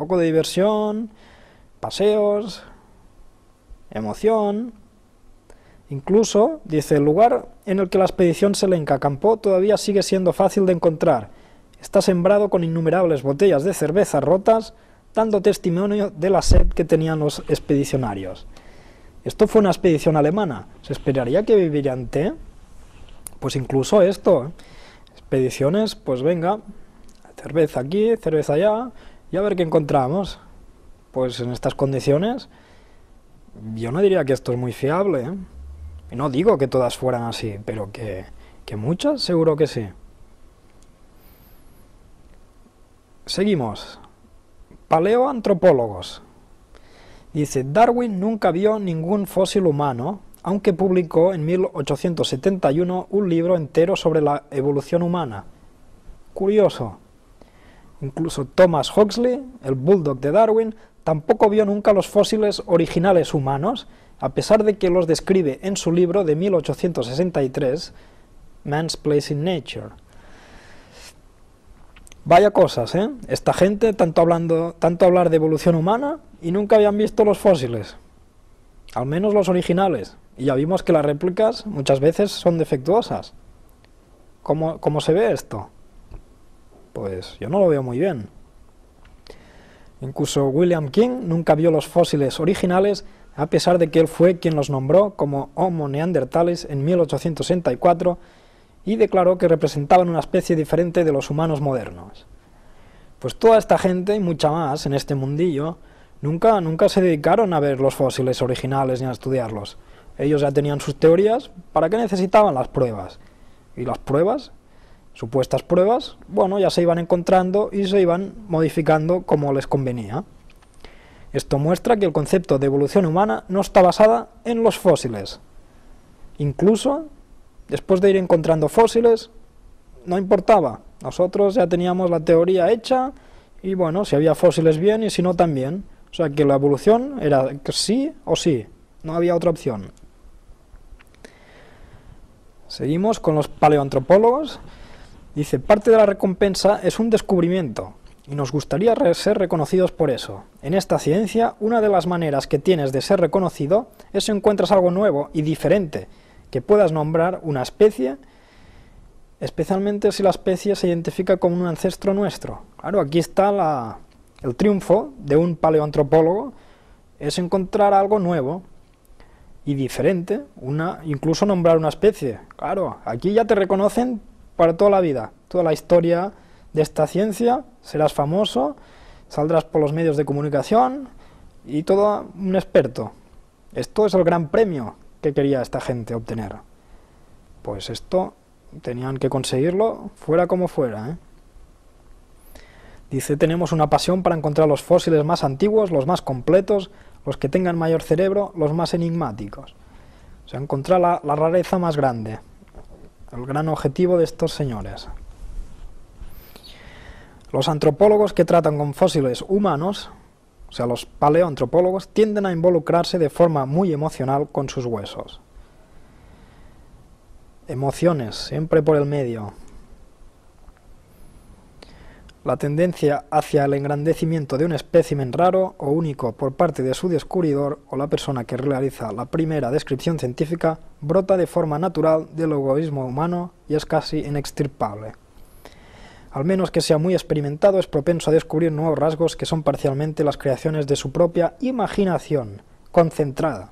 poco de diversión, paseos, emoción. Incluso, dice, el lugar en el que la expedición selenca acampó todavía sigue siendo fácil de encontrar. Está sembrado con innumerables botellas de cerveza rotas, dando testimonio de la sed que tenían los expedicionarios. Esto fue una expedición alemana. ¿Se esperaría que vivirían té? Pues incluso esto, expediciones, pues venga, cerveza aquí, cerveza allá, y a ver qué encontramos. Pues en estas condiciones, yo no diría que esto es muy fiable, ¿eh? Y no digo que todas fueran así, pero que muchas seguro que sí. Seguimos. Paleoantropólogos. Dice, Darwin nunca vio ningún fósil humano, aunque publicó en 1871 un libro entero sobre la evolución humana. Curioso. Incluso Thomas Huxley, el bulldog de Darwin, tampoco vio nunca los fósiles originales humanos, a pesar de que los describe en su libro de 1863, Man's Place in Nature. Vaya cosas, ¿eh? Esta gente, tanto hablar de evolución humana, y nunca habían visto los fósiles. Al menos los originales. Y ya vimos que las réplicas muchas veces son defectuosas. ¿Cómo se ve esto? Pues yo no lo veo muy bien. Incluso William King nunca vio los fósiles originales, a pesar de que él fue quien los nombró como Homo neanderthalis en 1864 y declaró que representaban una especie diferente de los humanos modernos. Pues toda esta gente y mucha más en este mundillo nunca se dedicaron a ver los fósiles originales ni a estudiarlos. Ellos ya tenían sus teorías, ¿para qué necesitaban las pruebas? Y las pruebas, supuestas pruebas, bueno, ya se iban encontrando y se iban modificando como les convenía. Esto muestra que el concepto de evolución humana no está basada en los fósiles. Incluso, después de ir encontrando fósiles, no importaba. Nosotros ya teníamos la teoría hecha y bueno, si había fósiles bien y si no también. O sea que la evolución era sí o sí, no había otra opción. Seguimos con los paleoantropólogos. Dice, parte de la recompensa es un descubrimiento, y nos gustaría ser reconocidos por eso. En esta ciencia, una de las maneras que tienes de ser reconocido es si encuentras algo nuevo y diferente, que puedas nombrar una especie, especialmente si la especie se identifica con un ancestro nuestro. Claro, aquí está el triunfo de un paleoantropólogo, es encontrar algo nuevo y diferente, incluso nombrar una especie. Claro, aquí ya te reconocen para toda la vida, toda la historia de esta ciencia, serás famoso, saldrás por los medios de comunicación y todo un experto. Esto es el gran premio que quería esta gente obtener. Pues esto tenían que conseguirlo fuera como fuera, ¿eh? Dice, tenemos una pasión para encontrar los fósiles más antiguos, los más completos, los que tengan mayor cerebro, los más enigmáticos. O sea, encontrar la rareza más grande. El gran objetivo de estos señores. Los antropólogos que tratan con fósiles humanos, o sea, los paleoantropólogos, tienden a involucrarse de forma muy emocional con sus huesos. Emociones, siempre por el medio. La tendencia hacia el engrandecimiento de un espécimen raro o único por parte de su descubridor o la persona que realiza la primera descripción científica brota de forma natural del egoísmo humano y es casi inextirpable. Al menos que sea muy experimentado, es propenso a descubrir nuevos rasgos que son parcialmente las creaciones de su propia imaginación concentrada.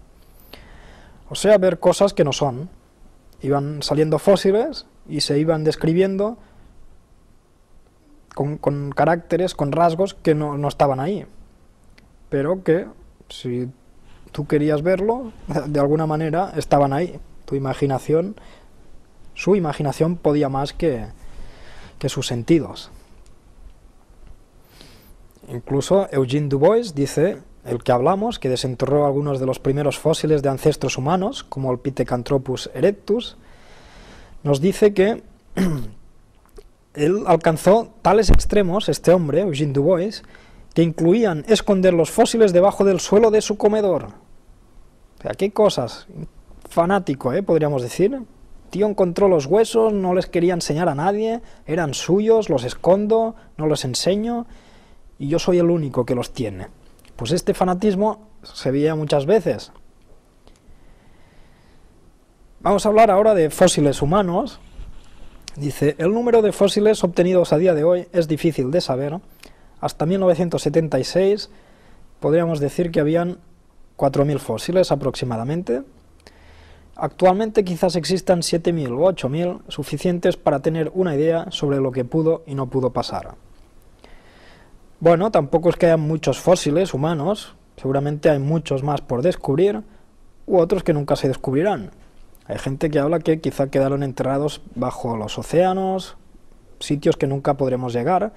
O sea, ver cosas que no son. Iban saliendo fósiles y se iban describiendo con caracteres, con rasgos que no estaban ahí. Pero que, si tú querías verlo, de alguna manera estaban ahí. Tu imaginación, su imaginación podía más que sus sentidos. Incluso Eugene Dubois dice, el que hablamos, que desenterró algunos de los primeros fósiles de ancestros humanos, como el Pithecanthropus erectus, nos dice que él alcanzó tales extremos, este hombre, Eugene Dubois, que incluían esconder los fósiles debajo del suelo de su comedor. O sea, qué cosas. Fanático, podríamos decir. Tío encontró los huesos, no les quería enseñar a nadie, eran suyos, los escondo, no los enseño. y yo soy el único que los tiene. Pues este fanatismo se veía muchas veces. Vamos a hablar ahora de fósiles humanos. Dice, el número de fósiles obtenidos a día de hoy es difícil de saber. Hasta 1976 podríamos decir que habían 4.000 fósiles aproximadamente. Actualmente quizás existan 7.000 o 8.000, suficientes para tener una idea sobre lo que pudo y no pudo pasar. Bueno, tampoco es que haya muchos fósiles humanos, seguramente hay muchos más por descubrir, u otros que nunca se descubrirán. Hay gente que habla que quizá quedaron enterrados bajo los océanos, sitios que nunca podremos llegar,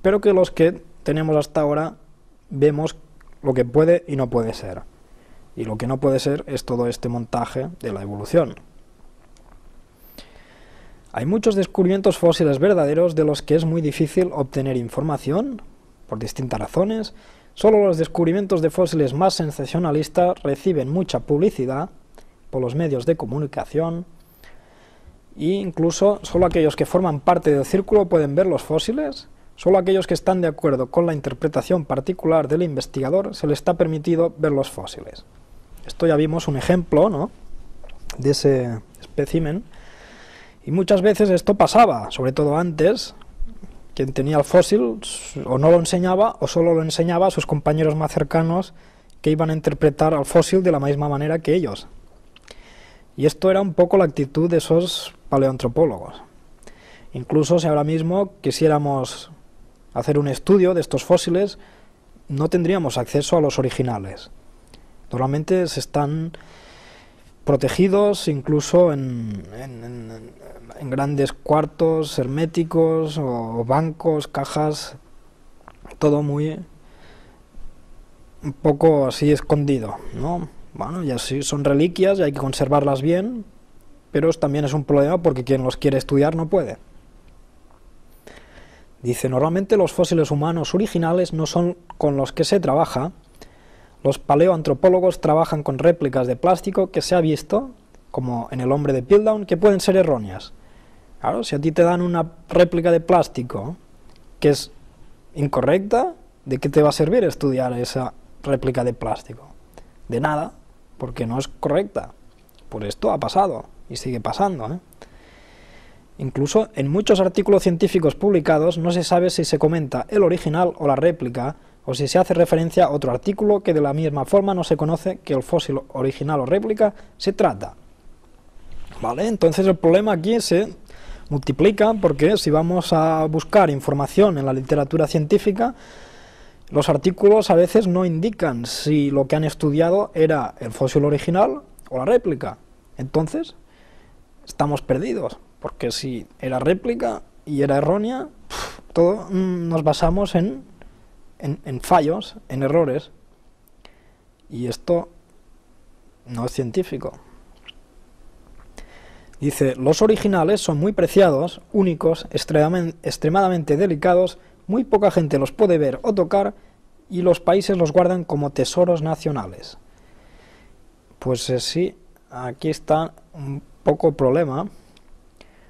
pero que los que tenemos hasta ahora vemos lo que puede y no puede ser. Y lo que no puede ser es todo este montaje de la evolución. Hay muchos descubrimientos fósiles verdaderos de los que es muy difícil obtener información, por distintas razones. Solo los descubrimientos de fósiles más sensacionalistas reciben mucha publicidad por los medios de comunicación, e incluso solo aquellos que forman parte del círculo pueden ver los fósiles. Solo aquellos que están de acuerdo con la interpretación particular del investigador se les está permitido ver los fósiles. Esto ya vimos un ejemplo, ¿no?, de ese espécimen, y muchas veces esto pasaba, sobre todo antes. Quien tenía el fósil o no lo enseñaba o solo lo enseñaba a sus compañeros más cercanos, que iban a interpretar al fósil de la misma manera que ellos. Y esto era un poco la actitud de esos paleoantropólogos. Incluso si ahora mismo quisiéramos hacer un estudio de estos fósiles, no tendríamos acceso a los originales. Normalmente se están protegidos incluso en grandes cuartos herméticos o bancos, cajas, todo muy un poco así escondido, ¿no? Bueno, y así son reliquias y hay que conservarlas bien, pero también es un problema porque quien los quiere estudiar no puede. Dice, normalmente los fósiles humanos originales no son con los que se trabaja. Los paleoantropólogos trabajan con réplicas de plástico que se ha visto, como en el hombre de Piltdown, que pueden ser erróneas. Claro, si a ti te dan una réplica de plástico que es incorrecta, ¿de qué te va a servir estudiar esa réplica de plástico? De nada, porque no es correcta. Por esto ha pasado y sigue pasando, ¿eh? Incluso en muchos artículos científicos publicados no se sabe si se comenta el original o la réplica, o si se hace referencia a otro artículo que de la misma forma no se conoce que el fósil original o réplica se trata. ¿Vale? Entonces el problema aquí se multiplica porque si vamos a buscar información en la literatura científica, los artículos a veces no indican si lo que han estudiado era el fósil original o la réplica. Entonces estamos perdidos, porque si era réplica y era errónea, todo nos basamos en fallos, en errores, y esto no es científico. Dice, los originales son muy preciados, únicos, extremadamente delicados, muy poca gente los puede ver o tocar, y los países los guardan como tesoros nacionales. Pues sí, aquí está un poco el problema.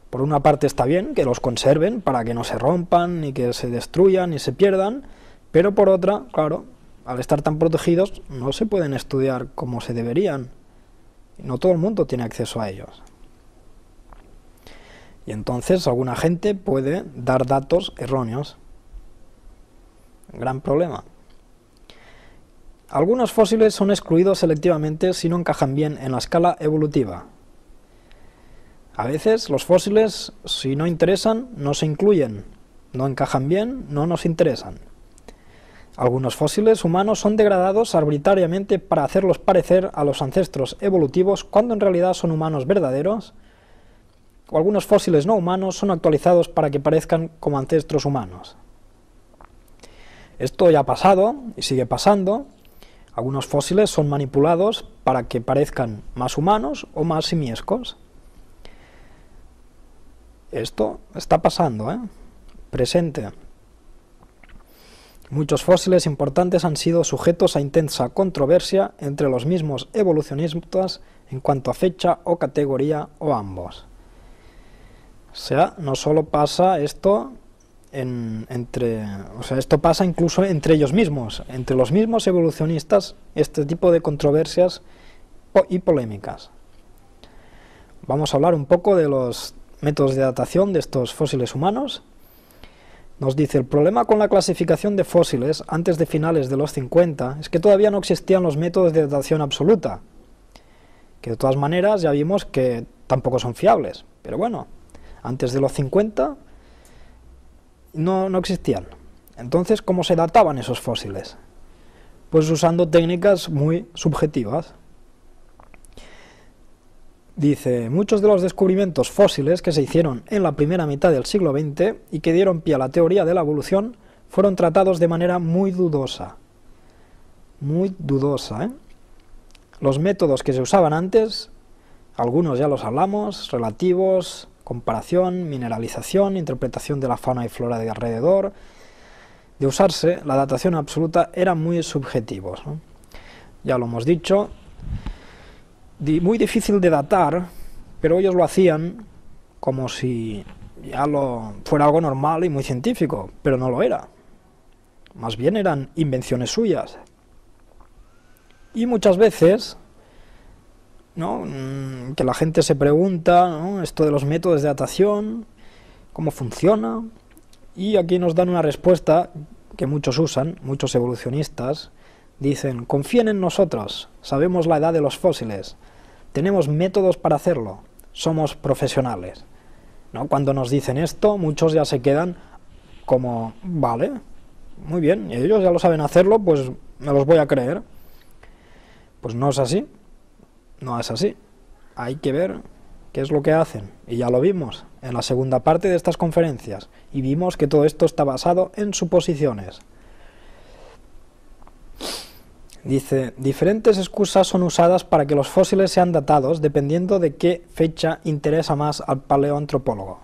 Por una parte está bien que los conserven para que no se rompan, ni que se destruyan, ni se pierdan, pero por otra, claro, al estar tan protegidos no se pueden estudiar como se deberían. No todo el mundo tiene acceso a ellos. Y entonces alguna gente puede dar datos erróneos. Gran problema. Algunos fósiles son excluidos selectivamente si no encajan bien en la escala evolutiva. A veces los fósiles, si no interesan, no se incluyen. No encajan bien, no nos interesan. Algunos fósiles humanos son degradados arbitrariamente para hacerlos parecer a los ancestros evolutivos cuando en realidad son humanos verdaderos, o algunos fósiles no humanos son actualizados para que parezcan como ancestros humanos. Esto ya ha pasado y sigue pasando. Algunos fósiles son manipulados para que parezcan más humanos o más simiescos. Esto está pasando, presente. Muchos fósiles importantes han sido sujetos a intensa controversia entre los mismos evolucionistas en cuanto a fecha o categoría o ambos. O sea, no solo pasa esto o sea, esto pasa incluso entre ellos mismos, entre los mismos evolucionistas, este tipo de controversias y polémicas. Vamos a hablar un poco de los métodos de datación de estos fósiles humanos. Nos dice, el problema con la clasificación de fósiles antes de finales de los 50 es que todavía no existían los métodos de datación absoluta, que de todas maneras ya vimos que tampoco son fiables, pero bueno, antes de los 50 no existían. Entonces, ¿cómo se databan esos fósiles? Pues usando técnicas muy subjetivas. Dice, muchos de los descubrimientos fósiles que se hicieron en la primera mitad del siglo XX y que dieron pie a la teoría de la evolución fueron tratados de manera muy dudosa. Muy dudosa, ¿eh? Los métodos que se usaban antes, algunos ya los hablamos, relativos, comparación, mineralización, interpretación de la fauna y flora de alrededor. De usarse, la datación absoluta eran muy subjetivos, ¿no? Ya lo hemos dicho, muy difícil de datar, pero ellos lo hacían como si ya fuera algo normal y muy científico, pero no lo era. Más bien eran invenciones suyas. Y muchas veces, ¿no?, que la gente se pregunta, ¿no?, esto de los métodos de datación, cómo funciona, y aquí nos dan una respuesta que muchos usan, muchos evolucionistas, dicen, confíen en nosotros, sabemos la edad de los fósiles, tenemos métodos para hacerlo, somos profesionales, ¿no? Cuando nos dicen esto, muchos ya se quedan como, vale, muy bien, ellos ya lo saben hacerlo, pues me los voy a creer. Pues no es así, no es así. Hay que ver qué es lo que hacen, y ya lo vimos en la segunda parte de estas conferencias, y vimos que todo esto está basado en suposiciones. Dice, diferentes excusas son usadas para que los fósiles sean datados dependiendo de qué fecha interesa más al paleoantropólogo.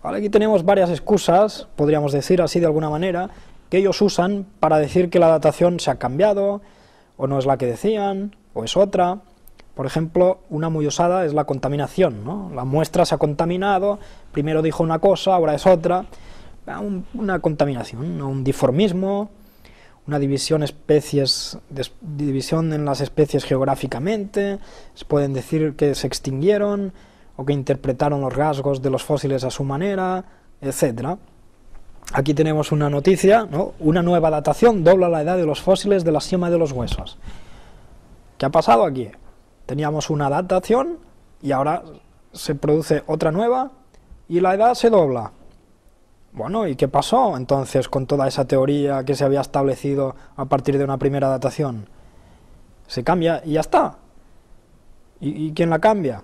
Vale, aquí tenemos varias excusas, podríamos decir así de alguna manera, que ellos usan para decir que la datación se ha cambiado, o no es la que decían, o es otra. Por ejemplo, una muy usada es la contaminación, ¿no? La muestra se ha contaminado, primero dijo una cosa, ahora es otra. Una contaminación, ¿no?, un dimorfismo, una división en las especies geográficamente, se pueden decir que se extinguieron, o que interpretaron los rasgos de los fósiles a su manera, etc. Aquí tenemos una noticia, ¿no?, una nueva datación dobla la edad de los fósiles de la sima de los huesos. ¿Qué ha pasado aquí? Teníamos una datación y ahora se produce otra nueva y la edad se dobla. Bueno, ¿y qué pasó entonces con toda esa teoría que se había establecido a partir de una primera datación? Se cambia y ya está. ¿Y quién la cambia?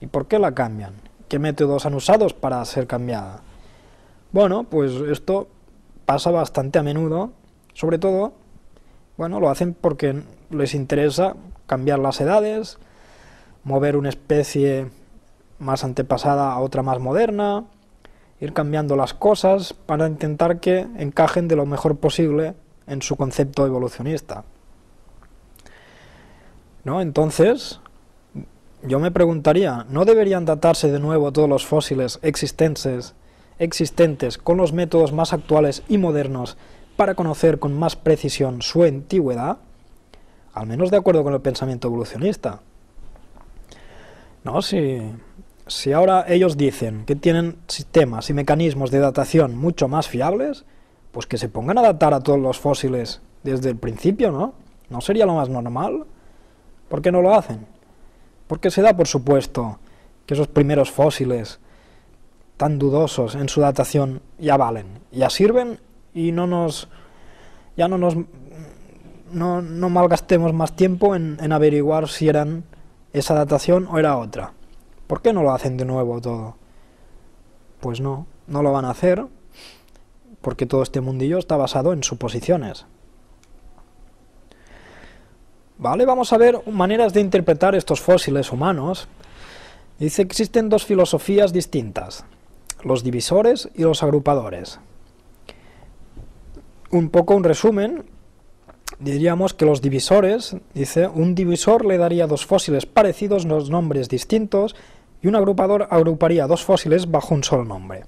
¿Y por qué la cambian? ¿Qué métodos han usado para ser cambiada? Bueno, pues esto pasa bastante a menudo, sobre todo, bueno, lo hacen porque les interesa cambiar las edades, mover una especie más antepasada a otra más moderna, ir cambiando las cosas para intentar que encajen de lo mejor posible en su concepto evolucionista, ¿no? Entonces, yo me preguntaría, ¿no deberían datarse de nuevo todos los fósiles existentes con los métodos más actuales y modernos para conocer con más precisión su antigüedad? Al menos de acuerdo con el pensamiento evolucionista. No, si ahora ellos dicen que tienen sistemas y mecanismos de datación mucho más fiables, pues que se pongan a datar a todos los fósiles desde el principio, ¿no? ¿No sería lo más normal? ¿Por qué no lo hacen? Porque se da por supuesto que esos primeros fósiles tan dudosos en su datación ya valen, ya sirven y no malgastemos más tiempo en averiguar si eran esa datación o era otra. ¿Por qué no lo hacen de nuevo todo? Pues no lo van a hacer porque todo este mundillo está basado en suposiciones. Vale, vamos a ver maneras de interpretar estos fósiles humanos. Dice que existen dos filosofías distintas, los divisores y los agrupadores. Un poco un resumen, diríamos que los divisores, dice, un divisor le daría dos fósiles parecidos los nombres distintos y un agrupador agruparía dos fósiles bajo un solo nombre.